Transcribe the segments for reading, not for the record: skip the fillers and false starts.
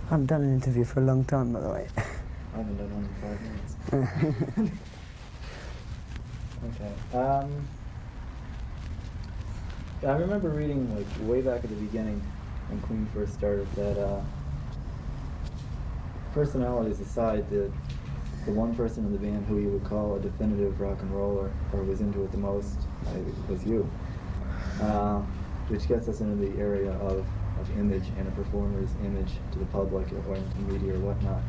I haven't done an interview for a long time, by the way. I haven't done one in 5 minutes. Okay. I remember reading, like, way back at the beginning, when Queen first started, that personalities aside, the one person in the band who you would call a definitive rock and roller, or was into it the most, was you. Which gets us into the area of image and a performer's image to the public or into media or whatnot.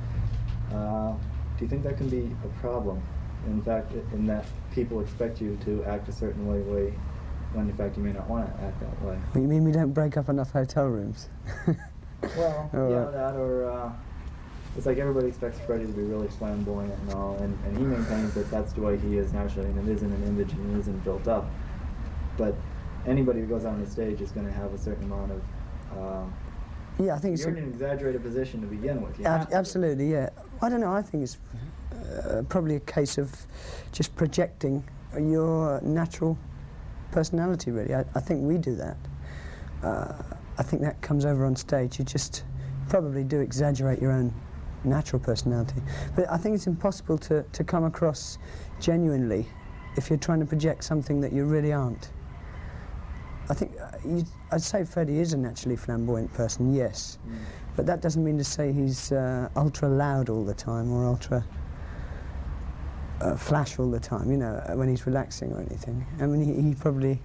Do you think that can be a problem? In fact, in that people expect you to act a certain way when in fact you may not want to act that way. You mean we don't break up enough hotel rooms? Well, yeah, that or it's like everybody expects Freddie to be really flamboyant and all, and he maintains that that's the way he is naturally, and it isn't an image and it isn't built up. But anybody who goes on the stage is going to have a certain amount of yeah, I think you're in an exaggerated position to begin with. Absolutely, yeah. I don't know, I think it's probably a case of just projecting your natural personality, really. I think we do that. I think that comes over on stage. You just probably do exaggerate your own natural personality. But I think it's impossible to come across genuinely if you're trying to project something that you really aren't. I think I'd say Freddie is a naturally flamboyant person, yes. But that doesn't mean to say he's ultra loud all the time or ultra flash all the time, you know, when he's relaxing or anything. I mean, he probably,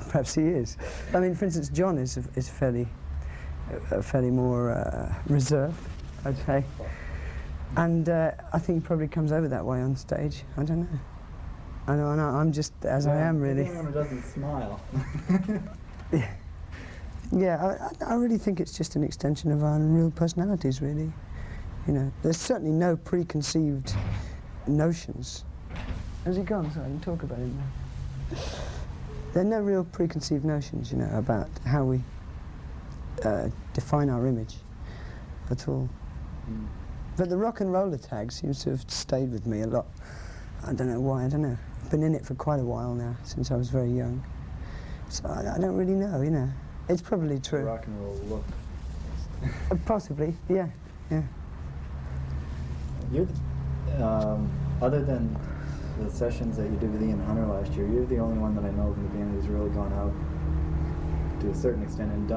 perhaps he is. I mean, for instance, John is fairly more reserved, I'd say. And I think he probably comes over that way on stage. I don't know. I know, I'm just as I am, really. Anyone doesn't smile. Yeah, I really think it's just an extension of our real personalities, really. You know, there's certainly no preconceived notions. Has he gone? Sorry, I can talk about him now. There are no real preconceived notions, you know, about how we define our image at all. But the rock and roller tag seems to have stayed with me a lot. I don't know why, I don't know. I've been in it for quite a while now, since I was very young. So I don't really know, you know. It's probably true. Rock and roll look. Possibly, yeah, yeah. You're, other than the sessions that you did with Ian Hunter last year, you're the only one that I know from the band who's really gone out to a certain extent and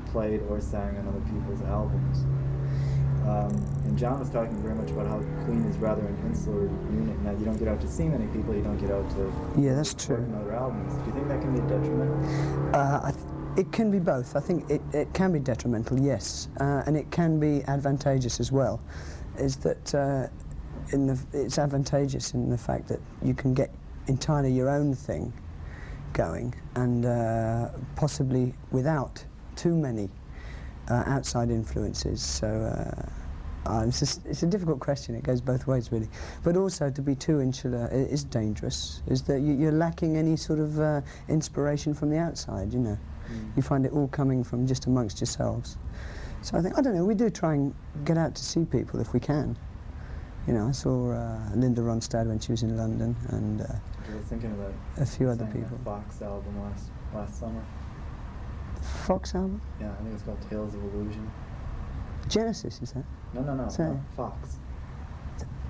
played or sang on other people's albums. And John was talking very much about how Queen is rather an insular unit, and that you don't get out to see many people, you don't get out to that's true. work on other albums. Do you think that can be a detriment? It can be both. I think it can be detrimental, yes, and it can be advantageous as well. Is that it's advantageous in the fact that you can get entirely your own thing going, and possibly without too many outside influences. So it's a difficult question. It goes both ways, really. But also, to be too insular is dangerous. Is that you're lacking any sort of inspiration from the outside, you know. You find it all coming from just amongst yourselves. So I don't know, we do try and get out to see people if we can. You know, I saw Linda Ronstadt when she was in London, and I was thinking about a few other people. The Fox album last summer. The Fox album? Yeah, I think it's called Tales of Illusion. Genesis, is that? No, Sorry. Fox.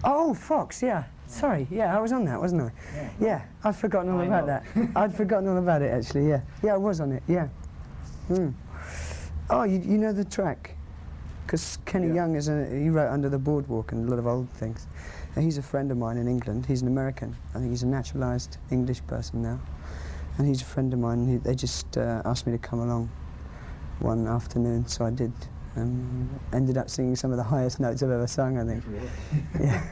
Oh, Fox, yeah. Sorry, yeah, I was on that, wasn't I? Yeah, I'd forgotten all about that. I'd forgotten all about it, actually, yeah. Yeah, I was on it, yeah. Oh, you know the track? Because Kenny Young he wrote Under the Boardwalk and a lot of old things. And he's a friend of mine in England. He's an American. I think he's a naturalised English person now. And he's a friend of mine. They just asked me to come along one afternoon, so I did. And ended up singing some of the highest notes I've ever sung, I think. Really? Yeah.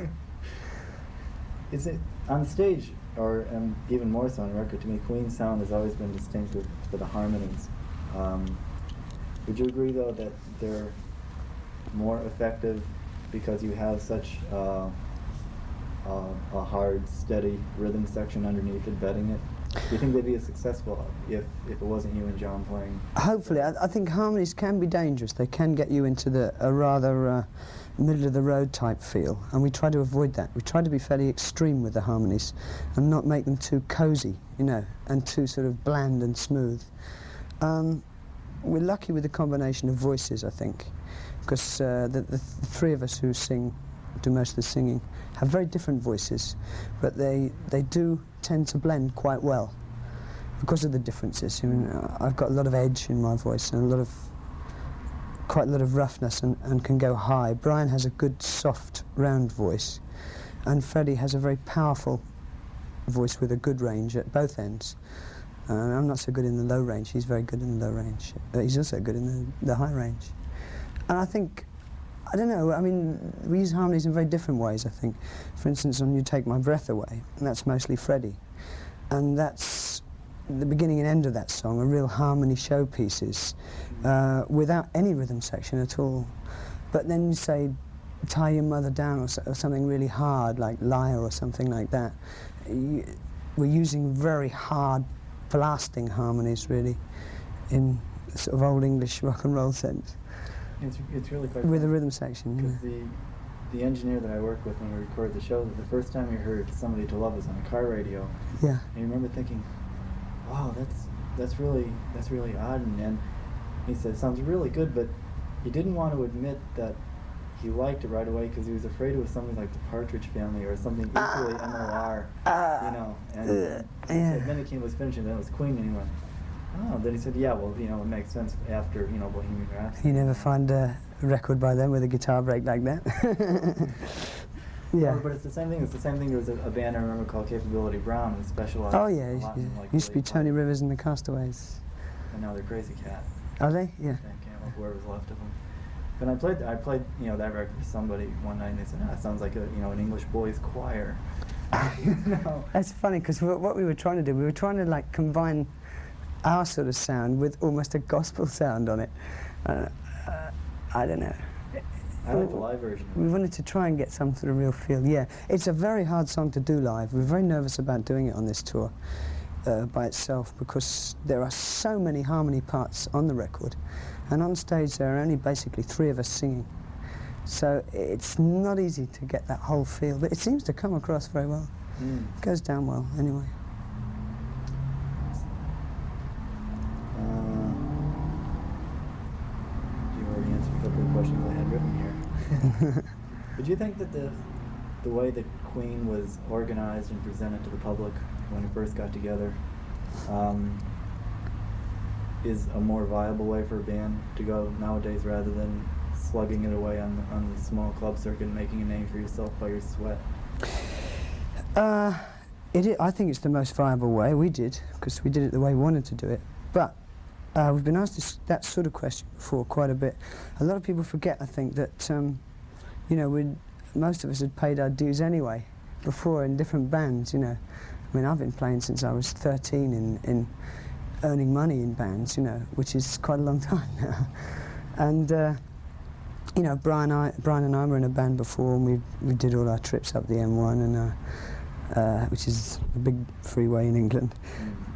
Is it on stage, or even more so on record? To me, Queen's sound has always been distinctive for the harmonies. Would you agree, though, that they're more effective because you have such a hard, steady rhythm section underneath it, bedding it? Do you think they'd be as successful if it wasn't you and John playing? Hopefully. I think harmonies can be dangerous. They can get you into a rather middle-of-the-road type feel, and we try to avoid that. We try to be fairly extreme with the harmonies and not make them too cosy, you know, and too sort of bland and smooth. we're lucky with the combination of voices, I think, because the three of us who do most of the singing, have very different voices, but they do tend to blend quite well because of the differences. I mean, I've got a lot of edge in my voice and quite a lot of roughness and can go high. Brian has a good, soft, round voice, and Freddie has a very powerful voice with a good range at both ends. I'm not so good in the low range. He's very good in the low range. He's also good in the high range. And I think, I don't know, I mean, we use harmonies in very different ways, I think. For instance, on You Take My Breath Away, and that's mostly Freddie. And that's the beginning and end of that song, are real harmony showpieces, without any rhythm section at all. But then you say, Tie Your Mother Down, or something really hard, like Liar or something like that. We're using very hard, blasting harmonies, really, in sort of old English rock and roll sense. It's really quite with a rhythm section. Because the engineer that I work with when we record the show, the first time we heard Somebody to Love Us on a car radio, yeah, I remember thinking, wow, that's really odd. And he said, sounds really good, but he didn't want to admit that he liked it right away because he was afraid it was something like the Partridge Family or something equally MOR, you know. And he said, then it was finished, and then it was Queen, and he went, oh. Then he said, yeah, well, you know, it makes sense after, you know, Bohemian Rhapsody. You never find a record by them with a guitar break like that. Yeah. But it's the same thing. It's the same thing. There was a band I remember called Capability Brown, who specialized. Oh yeah, a lot in, like, used to be Tony Rivers and the Castaways. And now they're Crazy Cat. Are they? Yeah. I can't remember whoever's left of them. But I played, you know, that record for somebody one night, and they said, it sounds like an English boys' choir. No. That's funny, because what we were trying to do, we were trying to like combine our sort of sound with almost a gospel sound on it. I don't know. I like the live version. We wanted to try and get some sort of real feel. Yeah, it's a very hard song to do live. We're very nervous about doing it on this tour by itself, because there are so many harmony parts on the record, and on stage there are only basically 3 of us singing. So it's not easy to get that whole feel, but it seems to come across very well. It goes down well, anyway. You already answered a couple of questions I had written here. But do you think that the way that Queen was organized and presented to the public when it first got together is a more viable way for a band to go nowadays, rather than slugging it away on the small club circuit and making a name for yourself by your sweat? I think it's the most viable way. We did, because we did it the way we wanted to do it. But we've been asked that sort of question before quite a bit. A lot of people forget, I think, that you know, most of us had paid our dues anyway before in different bands. You know, I mean, I've been playing since I was 13 in earning money in bands, you know, which is quite a long time now. And you know, Brian and I were in a band before, and we did all our trips up the M1, and which is a big freeway in England,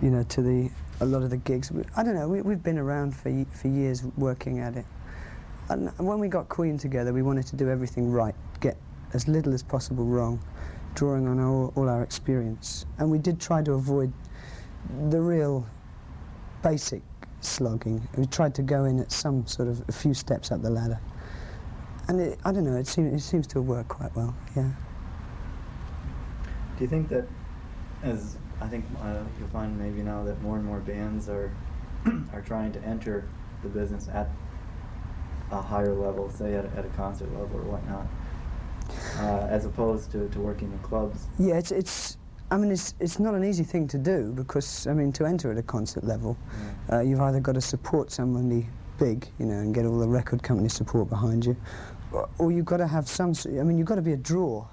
you know, to a lot of the gigs. I don't know, we've been around for years working at it. And when we got Queen together, we wanted to do everything right, get as little as possible wrong, drawing on all our experience. And we did try to avoid the real basic slogging. We tried to go in at some sort of a few steps up the ladder. And I don't know, it seems to have worked quite well, yeah. Do you think that, as I think you'll find maybe now that more and more bands are trying to enter the business at a higher level, say at a concert level or whatnot, as opposed to working in clubs? Yeah, I mean, it's not an easy thing to do, because, I mean, to enter at a concert level, you've either got to support somebody big, you know, and get all the record company support behind you, or you've got to have you've got to be a draw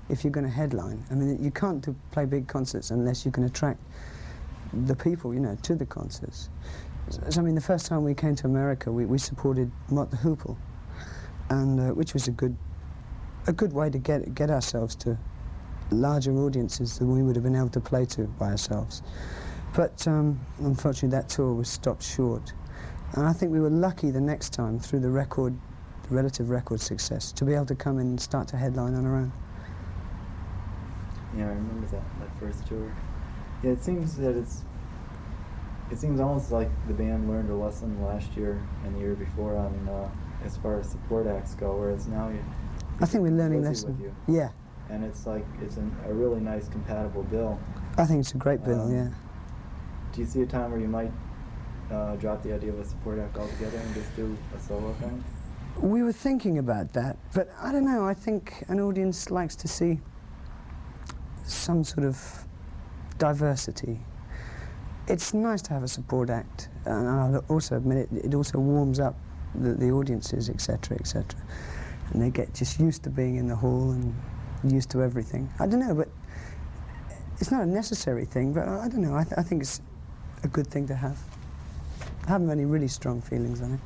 if you're going to headline. I mean, you can't play big concerts unless you can attract the people, you know, to the concerts. So, I mean, the first time we came to America, we supported Mott the Hoople, and which was a good way to get ourselves to larger audiences than we would have been able to play to by ourselves. But unfortunately, that tour was stopped short. And I think we were lucky the next time, through the relative record success, to be able to come in and start to headline on our own. Yeah, I remember that first tour. Yeah, it seems that it seems almost like the band learned a lesson last year and the year before on as far as support acts go, whereas now you. I think we're learning Lizzie lesson. with you. Yeah, And it's like it's a really nice compatible bill. I think it's a great bill. Um, Yeah. Do you see a time where you might drop the idea of a support act altogether and just do a solo thing? We were thinking about that, but I don't know. I think an audience likes to see some sort of diversity. It's nice to have a support act, and I'll also admit it also warms up the audiences, etc., etc. And they get just used to being in the hall and used to everything. I don't know, but it's not a necessary thing, but I don't know. I think it's a good thing to have. I haven't any really strong feelings on it.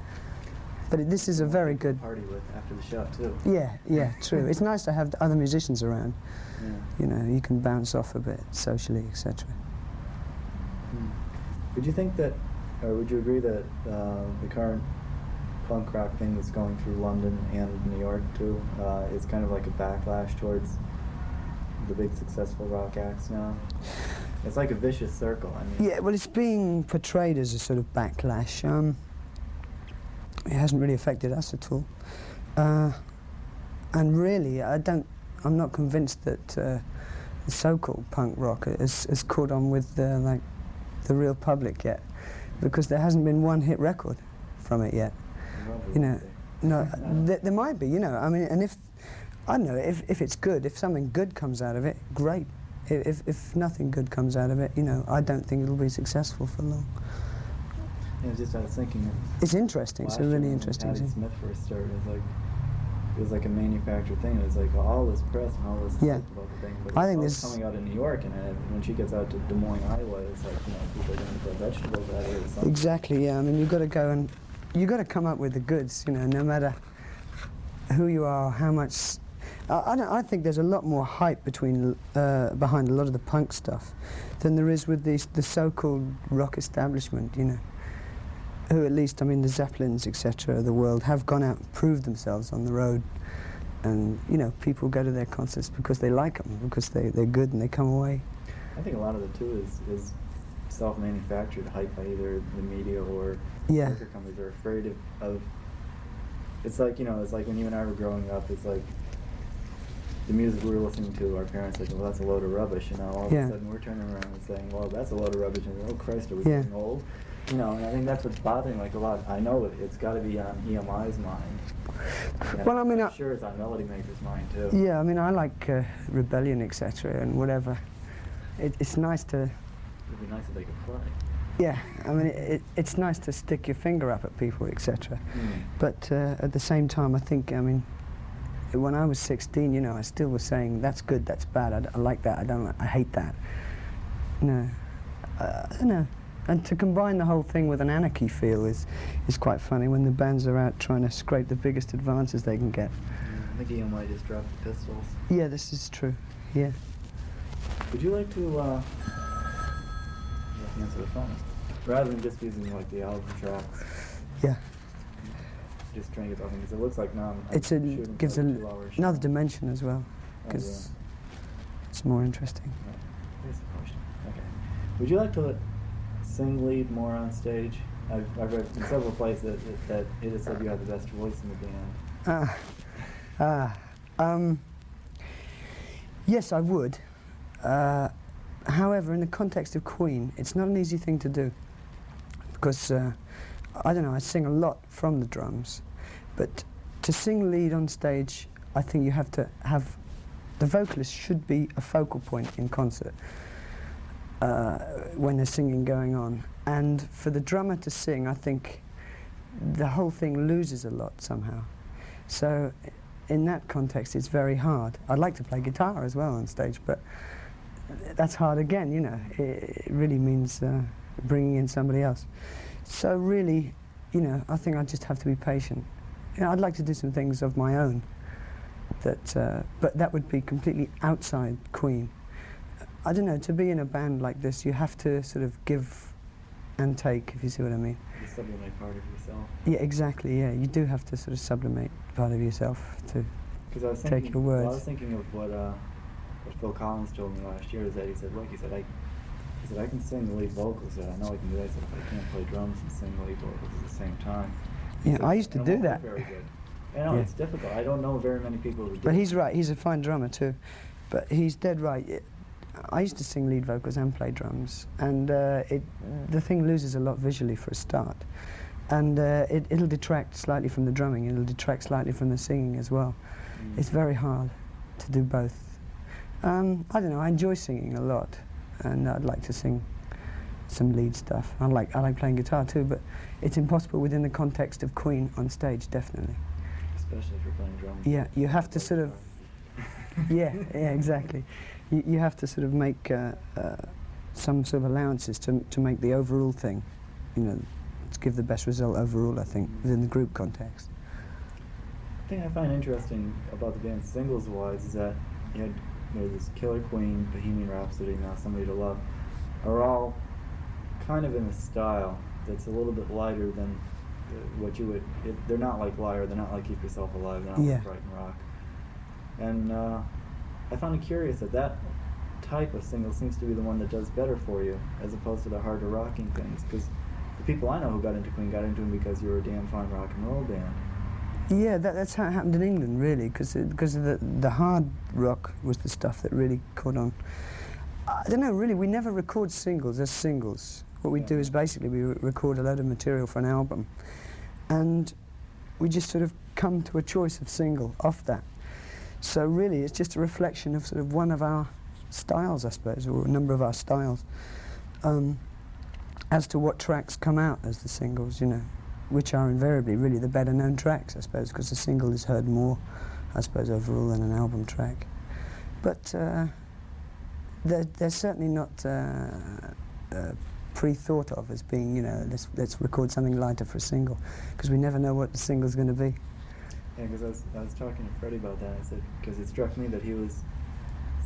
But this is a very good... Party with after the show, too. Yeah, true. It's nice to have other musicians around. Yeah. You know, you can bounce off a bit socially, etc. Would you think that, or would you agree that the current punk rock thing that's going through London and New York too is kind of like a backlash towards the big successful rock acts now? It's like a vicious circle. I mean, Yeah, well, it's being portrayed as a sort of backlash. It hasn't really affected us at all. And really, I'm not convinced that the so-called punk rock has caught on with like the real public yet, because there hasn't been one hit record from it yet. You know, no, there might be. You know, I mean, and if I don't know if it's good, if something good comes out of it, great. If nothing good comes out of it, you know, I don't think it'll be successful for long. Yeah, I was thinking. It's interesting. It's a really interesting Patti thing. Smith first started, it was like a manufactured thing. It was like all this press and all this Yeah. hype about the thing. But I think it's this- coming out in New York, and when she gets out to Des Moines, Iowa, it's like, you know, people are going to put vegetables out here or something. Exactly. Yeah. I mean, you've got to go and you've got to come up with the goods. You know, no matter who you are, how much. I think there's a lot more hype behind a lot of the punk stuff than there is with the so-called rock establishment. You know, who at least, I mean, the Zeppelins, etc., of the world have gone out and proved themselves on the road, and you know, people go to their concerts because they like them, because they're good and they come away. I think a lot of it too is self-manufactured hype by either the media or Yeah. record companies are afraid of. It's like, you know, it's like when you and I were growing up. It's like the music we were listening to. Our parents said, "Well, that's a load of rubbish." You know, all Yeah. of a sudden we're turning around and saying, "Well, that's a load of rubbish." And oh Christ, are we Yeah. getting old? You know, and I think that's what's bothering like a lot. I know it's got to be on EMI's mind. And Well, I mean, I'm sure it's on Melody Maker's mind too. Yeah, I mean, I like Rebellion, etc., and whatever. It's nice to. It'd be nice if they could play. Yeah, I mean, it's nice to stick your finger up at people, etc. Mm. But at the same time, I think, I mean, when I was 16, you know, I still was saying, that's good, that's bad, I like that, I hate that. No, I don't know. And to combine the whole thing with an anarchy feel is quite funny when the bands are out trying to scrape the biggest advances they can get. I think EMI just dropped the Pistols. Yeah, this is true, yeah. Would you like to answer the phone? Rather than just using like the album tracks, Yeah. just trying to get talking, because it looks like now Gives gives another dimension as well, Oh, because it's more interesting. Here's the question. Okay. Would you like to sing lead more on stage? I've read in several places that it is said you have the best voice in the band. Yes, I would. However, in the context of Queen, it's not an easy thing to do, because I don't know, I sing a lot from the drums, but to sing lead on stage, I think you have to have, the vocalist should be a focal point in concert when there's singing going on. And for the drummer to sing, I think the whole thing loses a lot somehow. So in that context, it's very hard. I'd like to play guitar as well on stage, but that's hard again, you know. It really means bringing in somebody else. So really, you know, I think I just have to be patient. You know, I'd like to do some things of my own, that, but that would be completely outside Queen. I don't know, to be in a band like this, you have to sort of give and take, if you see what I mean. You sublimate part of yourself. Yeah, exactly, yeah. You do have to sort of sublimate part of yourself to Because I was take thinking, your words. well, I was thinking of what Phil Collins told me last year, is that he said, look, he said, I said, I can sing the lead vocals. I said, I know I can do that. I said, if I can't play drums and sing the lead vocals at the same time. Yeah, said, I used to "I do won't be that." very good. I know, Yeah. it's difficult. I don't know very many people who do But it. he's right, he's a fine drummer too. But he's dead right. I used to sing lead vocals and play drums, and the thing loses a lot visually for a start. And it'll detract slightly from the drumming, it'll detract slightly from the singing as well. It's very hard to do both. I don't know, I enjoy singing a lot, and I'd like to sing some lead stuff. I like playing guitar too, but it's impossible within the context of Queen on stage, definitely. Especially if you're playing drums. Yeah, you have to sort of, yeah, exactly. You have to sort of make some sort of allowances to make the overall thing, you know, to give the best result overall, I think, within the group context. The thing I find interesting about the band singles-wise is that you had this Killer Queen, Bohemian Rhapsody, Now Somebody to Love, are all kind of in a style that's a little bit lighter than what you would. They're not like Liar, they're not like Keep Yourself Alive, they're not Yeah. like Brighton Rock. And I found it curious that that type of single seems to be the one that does better for you, as opposed to the harder rocking things. Because the people I know who got into Queen got into them because you were a damn fine rock and roll band. Yeah, that's how it happened in England, really, because the hard rock was the stuff that really caught on. I don't know, really, we never record singles as singles. What we do is basically we record a load of material for an album, and we just sort of come to a choice of single off that. So really, it's just a reflection of sort of one of our styles, I suppose, or a number of our styles, as to what tracks come out as the singles, you know, which are invariably really the better known tracks, I suppose, because the single is heard more, I suppose, overall than an album track. But they're certainly not pre-thought of as being, you know, let's record something lighter for a single, because we never know what the single's going to be. Yeah, because I was talking to Freddie about that. I said, because it struck me that he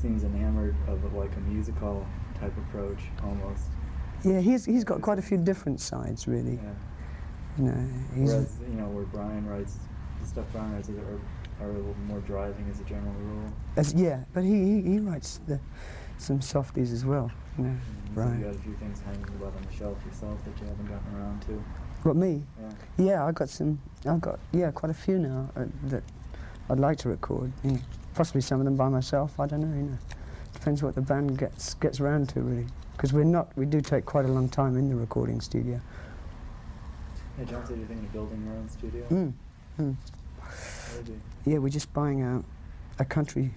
seems enamored of like a musical type approach almost. Yeah, he's got quite a few different sides, really. Yeah. You know, Whereas, you know, where Brian writes, the stuff Brian writes are a little more driving as a general rule. Yeah, but he writes some softies as well, you know, So Brian. you got a few things hanging about on the shelf yourself that you haven't gotten around to. What, me? Yeah. Yeah, I've got quite a few now that I'd like to record. You know, possibly some of them by myself, I don't know, you know. Depends what the band gets around to, really. Because we do take quite a long time in the recording studio. Hey, John said you're thinking of building your own studio? Maybe. Yeah, we're just buying a country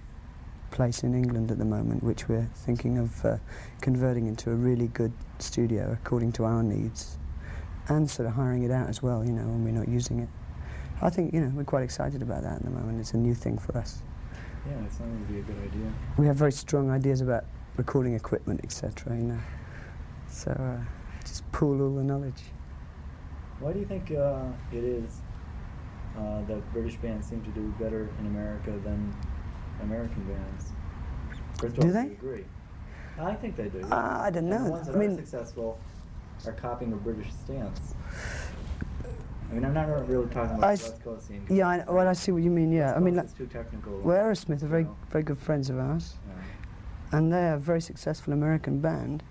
place in England at the moment, which we're thinking of converting into a really good studio according to our needs, and sort of hiring it out as well, you know, when we're not using it. I think, you know, we're quite excited about that at the moment. It's a new thing for us. Yeah, it sounds to be a good idea. We have very strong ideas about recording equipment, etc., you know. So just pool all the knowledge. Why do you think it is that British bands seem to do better in America than American bands? First of all, Do they? you agree? I think they do. I don't know. And the ones that I mean, are successful are copying a British stance. I mean, I'm not really talking about the West Coast scene. yeah, well, I see what you mean. Yeah, West I mean, Coast is too technical. well, Aerosmith are very, you know. very good friends of ours, Yeah. and they're a very successful American band.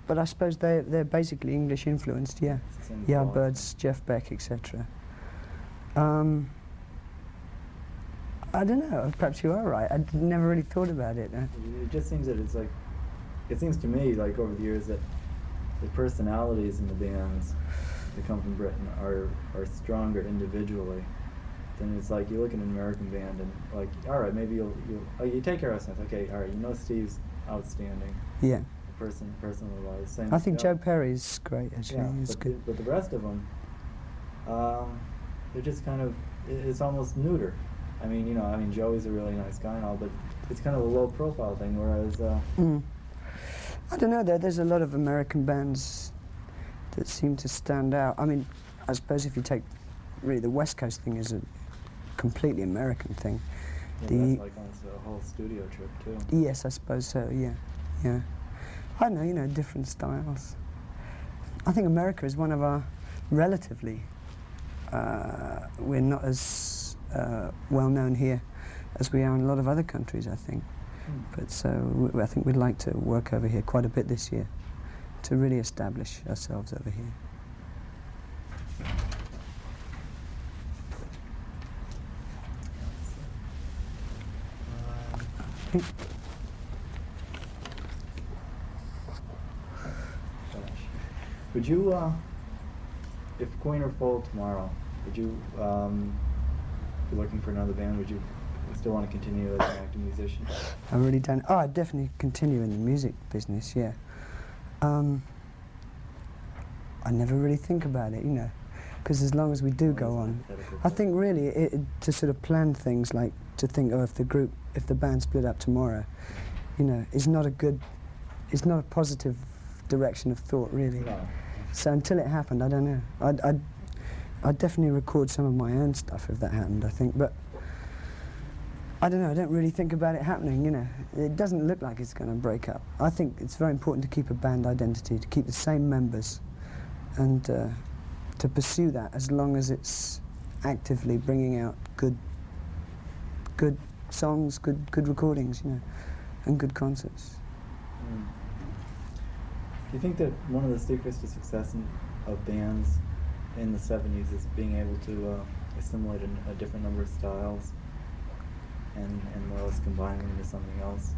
But I suppose they're basically English influenced. Yeah, It's the same Yardbirds, Jeff Beck, etc. I don't know. Perhaps you are right. I never really thought about it. It just seems that it's like, it seems to me like over the years that the personalities in the bands that come from Britain are stronger individually. Then it's like you look at an American band and like, all right, maybe you take Aerosmith. Okay, all right, you know Steve's outstanding. Yeah, Personally wise. Same I with think Joe. Joe Perry's great. Actually, Yeah, he's good. but the rest of them, they're just kind of, it's almost neuter. I mean, you know, Joey's a really nice guy and all, but it's kind of a low profile thing, whereas... I don't know, there's a lot of American bands that seem to stand out. I mean, I suppose if you take really the West Coast thing is a completely American thing. Yeah, that's like almost a whole studio trip, too. Yes, I suppose so, yeah. I don't know, you know, different styles. I think America is one of our, relatively, we're not as well known here as we are in a lot of other countries, I think. But so I think we'd like to work over here quite a bit this year to really establish ourselves over here. Gosh. Would you, if Queen were full tomorrow, would you be looking for another band? Would you still want to continue as an active musician? I really don't. Oh, I'd definitely continue in the music business, yeah. I never really think about it, you know, because as long as we do go on, I think really to sort of plan things like to think, oh, if the band split up tomorrow, you know, is not it's not a positive direction of thought, really. No. So until it happened, I don't know. I'd definitely record some of my own stuff if that happened, I think, but I don't know, I don't really think about it happening, you know. It doesn't look like it's going to break up. I think it's very important to keep a band identity, to keep the same members, and to pursue that as long as it's actively bringing out good songs, good recordings, you know, and good concerts. Mm. Do you think that one of the secrets to success of bands in the 70s is being able to assimilate a different number of styles and more or less combine them into something else?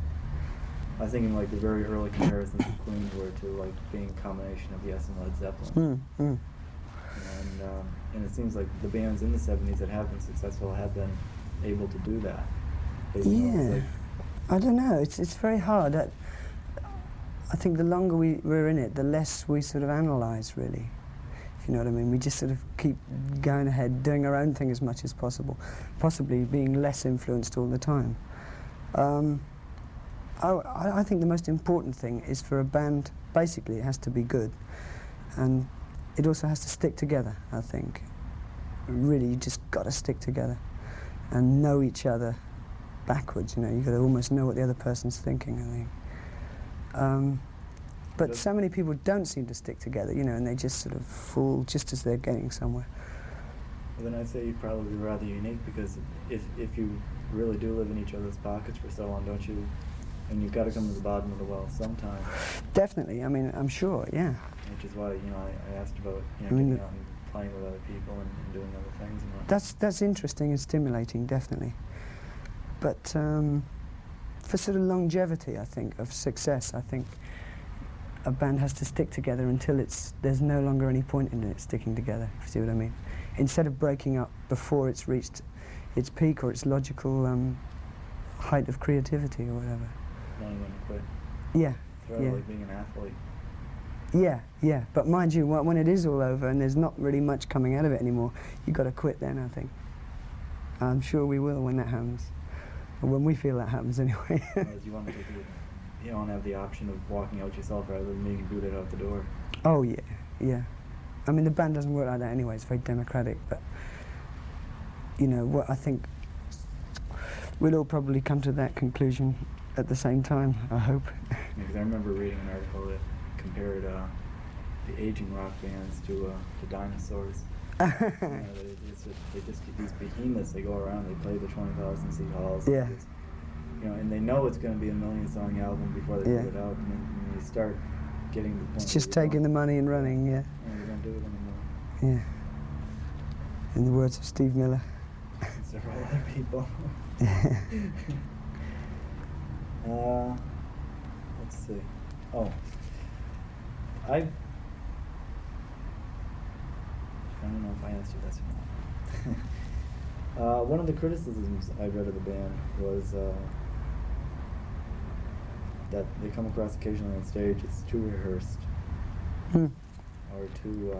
I was thinking like the very early comparisons of Queen were to like being a combination of Yes and Led Zeppelin. And it seems like the bands in the 70s that have been successful have been able to do that. Yeah, I don't know, it's very hard. I think the longer we're in it, the less we sort of analyse, really, if you know what I mean. We just sort of keep going ahead, doing our own thing as much as possible, possibly being less influenced all the time. I think the most important thing is for a band, basically it has to be good, and it also has to stick together, I think. Really, you just got to stick together and know each other backwards, you know. You've got to almost know what the other person's thinking, I think. But so many people don't seem to stick together, you know, and they just sort of fall just as they're getting somewhere. Well, then I'd say you'd probably be rather unique, because if you really do live in each other's pockets for so long, don't you? And you've got to come to the bottom of the well sometime. Definitely, I mean, I'm sure, yeah. Which is why, you know, I asked about, you know, I mean, getting out and playing with other people and doing other things and whatnot. That's interesting and stimulating, definitely. But for sort of longevity, I think, of success, I think a band has to stick together until there's no longer any point in it sticking together, if you see what I mean. Instead of breaking up before it's reached its peak or its logical height of creativity or whatever. Knowing when to quit. Yeah, It's rather yeah. like being an athlete. Yeah, yeah. But mind you, when it is all over and there's not really much coming out of it anymore, you've got to quit then, I think. I'm sure we will when that happens. Or when we feel that happens, anyway. Whereas you want to have the option of walking out yourself rather than being booted out the door. Oh, yeah, yeah. I mean, the band doesn't work like that anyway. It's very democratic, but, you know, what I think we'll all probably come to that conclusion at the same time, I hope. Because I remember reading an article that compared the aging rock bands to dinosaurs. You know, they just get these behemoths. They go around. They play the 20,000 seat halls. Yeah. Just, you know, and they know it's going to be a 1 million song album before they put it out, and then when you start getting to the point. It's just taking the money and running, yeah. And you don't do it anymore. Yeah. In the words of Steve Miller. And several other people. Let's see. Oh, I don't know if I answered this or not. One of the criticisms I read of the band was that they come across occasionally on stage as too rehearsed or too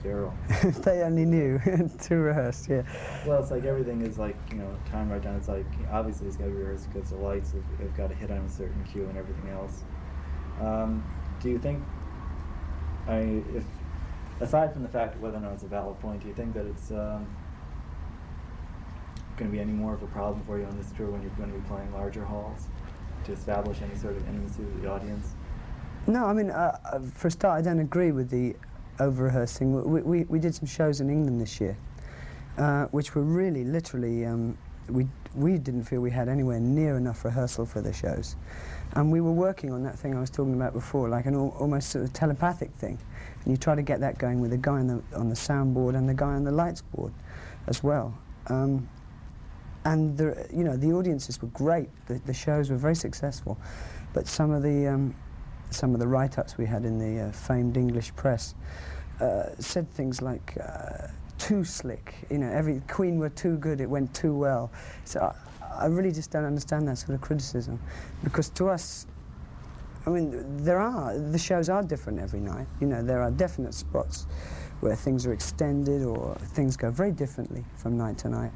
sterile. If they only knew, too rehearsed, yeah. Well, it's like everything is like, you know, time right down. It's like, obviously it's got to be rehearsed because the lights have got to hit on a certain cue and everything else. Do you think, if aside from the fact of whether or not it's a valid point, do you think that it's going to be any more of a problem for you on this tour when you're going to be playing larger halls to establish any sort of intimacy with the audience? No, I mean, for a start, I don't agree with the over-rehearsing. We did some shows in England this year, which were really, literally we didn't feel we had anywhere near enough rehearsal for the shows. And we were working on that thing I was talking about before, like an almost sort of telepathic thing. And you try to get that going with the guy on the soundboard and the guy on the lights board as well. And the audiences were great. The shows were very successful. But some of the write-ups we had in the famed English press said things like, too slick, every Queen were too good, it went too well. So I really just don't understand that sort of criticism, because to us, I mean, the shows are different every night. There are definite spots where things are extended or things go very differently from night to night.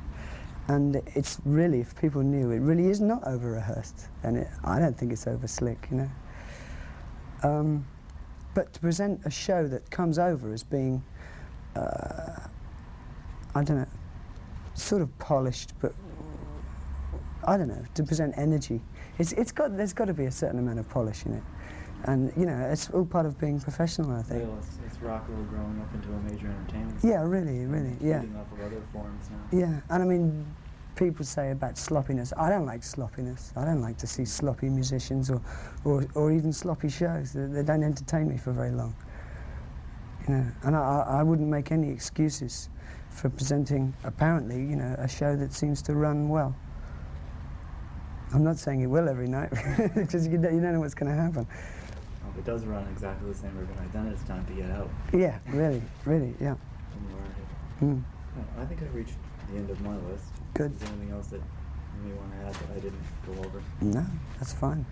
And it's really, if people knew, it really is not over-rehearsed, and I don't think it's over-slick, But to present a show that comes over as being, I don't know, sort of polished, but I don't know, to present energy. There's got to be a certain amount of polish in it. And, it's all part of being professional, I think. Well, it's rock and roll growing up into a major entertainment. Yeah, really, yeah. Feeding off of other forms now. Yeah, and I mean, people say about sloppiness. I don't like sloppiness. I don't like to see sloppy musicians or even sloppy shows. They don't entertain me for very long. And I wouldn't make any excuses for presenting, apparently, a show that seems to run well. I'm not saying it will every night, because you don't know what's going to happen. Well, if it does run exactly the same every night, then it's time to get out. Yeah, really, yeah. Mm. I think I've reached the end of my list. Good. Is there anything else that you may want to add that I didn't go over? No, that's fine.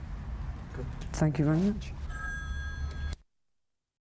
Good. Thank you very much.